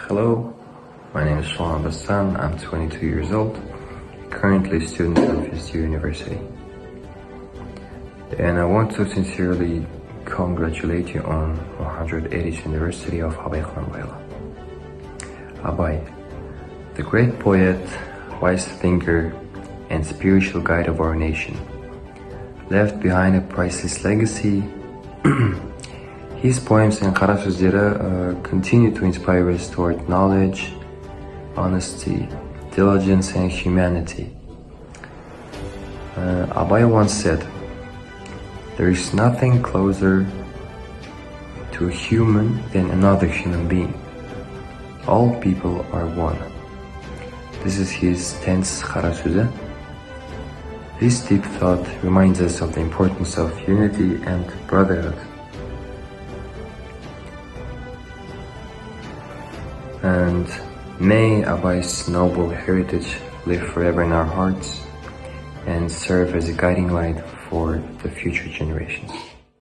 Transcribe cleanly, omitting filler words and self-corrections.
Hello, my name is Dastan. I'm 22 years old, currently a student of SDU University. And I want to sincerely congratulate you on 180th anniversary of Abai Qunanbaiuly. Abai, the great poet, wise thinker, and spiritual guide of our nation, left behind a priceless legacy. His poems and qara sözleri continue to inspire us toward knowledge, honesty, diligence, and humanity. Abay once said, "There is nothing closer to a human than another human being. All people are one." This is his 10th qara sözü. This deep thought reminds us of the importance of unity and brotherhood. And may Abay's noble heritage live forever in our hearts and serve as a guiding light for the future generations.